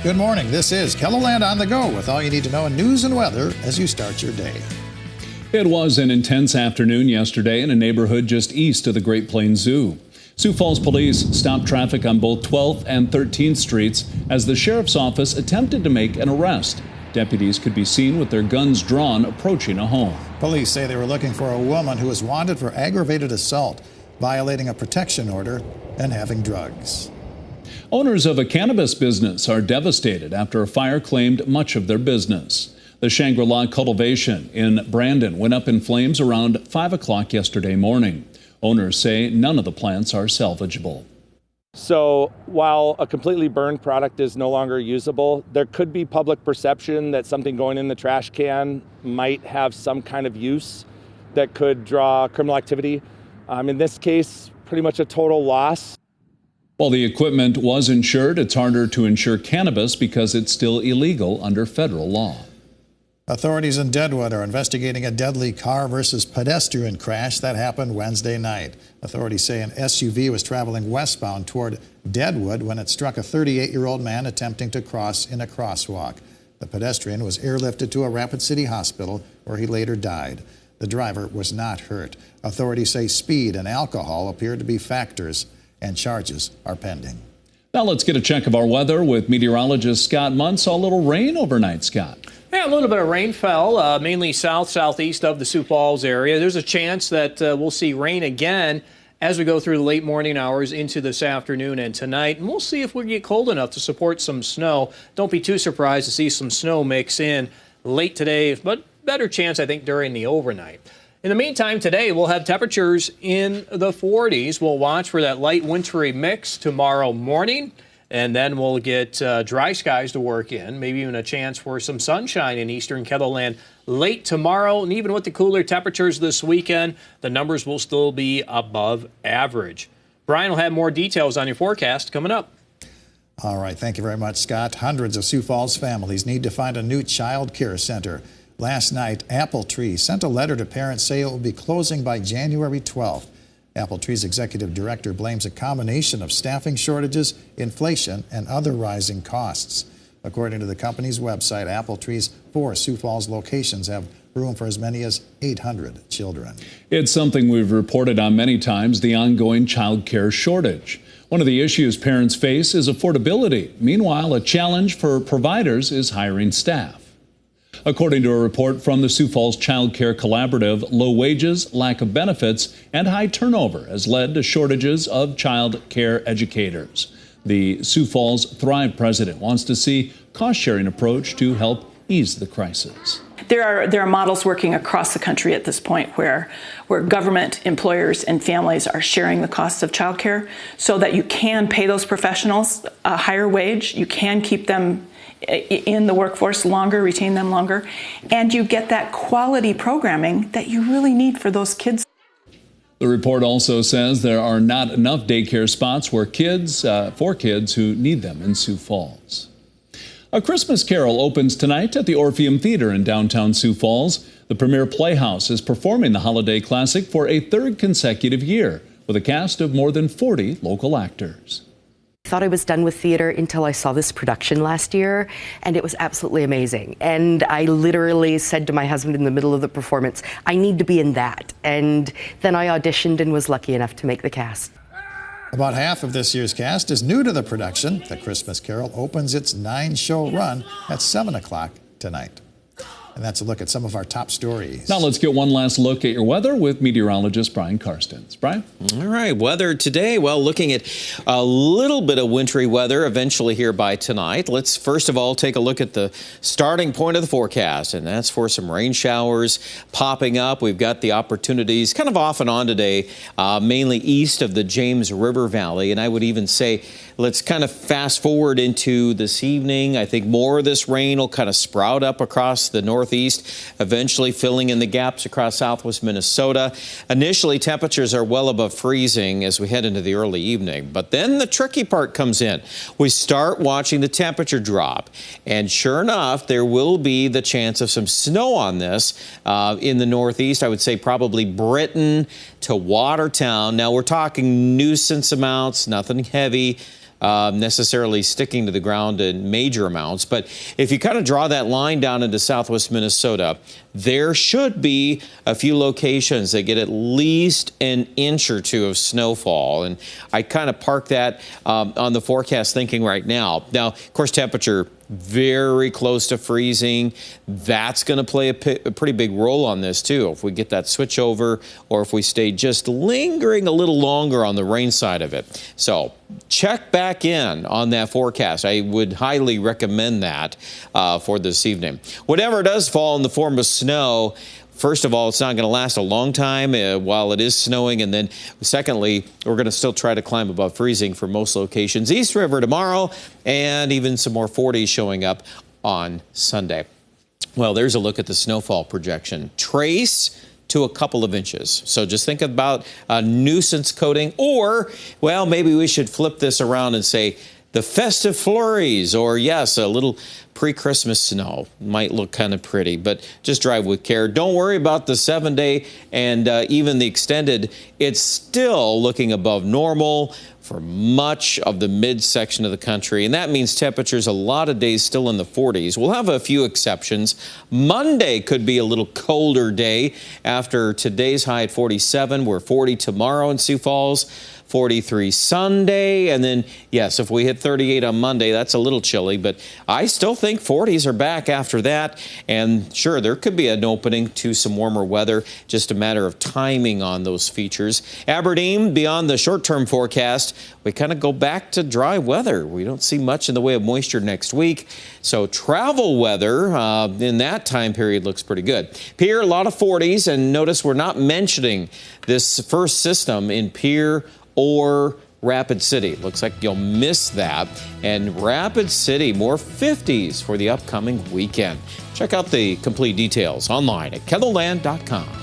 Good morning. This is KELOLAND on the go with all you need to know in news and weather as you start your day. It was an intense afternoon yesterday in a neighborhood just east of the Great Plains Zoo. Sioux Falls police stopped traffic on both 12th and 13th streets as the sheriff's office attempted to make an arrest. Deputies could be seen with their guns drawn approaching a home. Police say they were looking for a woman who was wanted for aggravated assault, violating a protection order, and having drugs. Owners of a cannabis business are devastated after a fire claimed much of their business. The Shangri-La cultivation in Brandon went up in flames around 5 o'clock yesterday morning. Owners say none of the plants are salvageable. So while a completely burned product is no longer usable, there could be public perception that something going in the trash can might have some kind of use that could draw criminal activity. In this case, pretty much a total loss. While the equipment was insured, it's harder to insure cannabis because it's still illegal under federal law. Authorities in Deadwood are investigating a deadly car versus pedestrian crash that happened Wednesday night. Authorities say an SUV was traveling westbound toward Deadwood when it struck a 38-year-old man attempting to cross in a crosswalk. The pedestrian was airlifted to a Rapid City hospital where he later died. The driver was not hurt. Authorities say speed and alcohol appear to be factors, and charges are pending. Now let's get a check of our weather with meteorologist Scott Munn. Saw a little rain overnight, Scott. Yeah, a little bit of rain fell, mainly southeast of the Sioux Falls area. There's a chance that we'll see rain again as we go through the late morning hours into this afternoon and tonight. And we'll see if we get cold enough to support some snow. Don't be too surprised to see some snow mix in late today, but better chance, I think, during the overnight. In the meantime, today we'll have temperatures in the 40s. We'll watch for that light wintry mix tomorrow morning. And then we'll get dry skies to work in, maybe even a chance for some sunshine in eastern KELOLAND late tomorrow. And even with the cooler temperatures this weekend, the numbers will still be above average. Brian will have more details on your forecast coming up. All right. Thank you very much, Scott. Hundreds of Sioux Falls families need to find a new child care center. Last night, Apple Tree sent a letter to parents saying it will be closing by January 12th. Apple Tree's executive director blames a combination of staffing shortages, inflation, and other rising costs. According to the company's website, Apple Tree's 4 Sioux Falls locations have room for as many as 800 children. It's something we've reported on many times, the ongoing child care shortage. One of the issues parents face is affordability. Meanwhile, a challenge for providers is hiring staff. According to a report from the Sioux Falls Child Care Collaborative, low wages, lack of benefits, and high turnover has led to shortages of child care educators. The Sioux Falls Thrive president wants to see a cost-sharing approach to help ease the crisis. There are models working across the country at this point where government, employers, and families are sharing the costs of childcare so that you can pay those professionals a higher wage, you can keep them in the workforce longer, retain them longer, and you get that quality programming that you really need for those kids. The report also says there are not enough daycare spots for kids who need them in Sioux Falls. A Christmas Carol opens tonight at the Orpheum Theater in downtown Sioux Falls. The Premier Playhouse is performing the holiday classic for a third consecutive year with a cast of more than 40 local actors. I thought I was done with theater until I saw this production last year, and it was absolutely amazing. And I literally said to my husband in the middle of the performance, I need to be in that. And then I auditioned and was lucky enough to make the cast. About half of this year's cast is new to the production. The Christmas Carol opens its 9-show run at 7 o'clock tonight. And that's a look at some of our top stories. Now let's get one last look at your weather with meteorologist Brian Karstens. Brian? All right, weather today. Well, looking at a little bit of wintry weather eventually here by tonight. Let's first of all take a look at the starting point of the forecast, and that's for some rain showers popping up. We've got the opportunities kind of off and on today, mainly east of the James River Valley. And I would even say let's kind of fast forward into this evening. I think more of this rain will kind of sprout up across the northeast, eventually filling in the gaps across southwest Minnesota. Initially, temperatures are well above freezing as we head into the early evening. But then the tricky part comes in. We start watching the temperature drop. And sure enough, there will be the chance of some snow on this in the northeast. I would say probably Britain to Watertown. Now, we're talking nuisance amounts, nothing heavy. necessarily sticking to the ground in major amounts. But if you kind of draw that line down into southwest Minnesota, there should be a few locations that get at least an inch or two of snowfall. And I kind of park that on the forecast thinking right now. Now, of course, temperature very close to freezing. That's going to play a pretty big role on this, too. If we get that switch over or if we stay just lingering a little longer on the rain side of it. So check back in on that forecast. I would highly recommend that for this evening. Whatever does fall in the form of snow, first of all, it's not going to last a long time while it is snowing. And then secondly, we're going to still try to climb above freezing for most locations. East River tomorrow, and even some more 40s showing up on Sunday. Well, there's a look at the snowfall projection. Trace to a couple of inches. So just think about a nuisance coating, or, well, maybe we should flip this around and say the festive flurries, or yes, a little pre-Christmas snow. Might look kind of pretty, but just drive with care. Don't worry about the 7-day and even the extended. It's still looking above normal for much of the midsection of the country, and that means temperatures a lot of days still in the 40s. We'll have a few exceptions. Monday could be a little colder day after today's high at 47. We're 40 tomorrow in Sioux Falls, 43 Sunday, and then, yes, if we hit 38 on Monday, that's a little chilly, but I still think 40s are back after that, and sure, there could be an opening to some warmer weather, just a matter of timing on those features. Aberdeen, beyond the short-term forecast, we kind of go back to dry weather. We don't see much in the way of moisture next week, so travel weather in that time period looks pretty good. Pierre, a lot of 40s, and notice we're not mentioning this first system in Pierre or Rapid City. Looks like you'll miss that. And Rapid City, more 50s for the upcoming weekend. Check out the complete details online at KENDLLAND.com.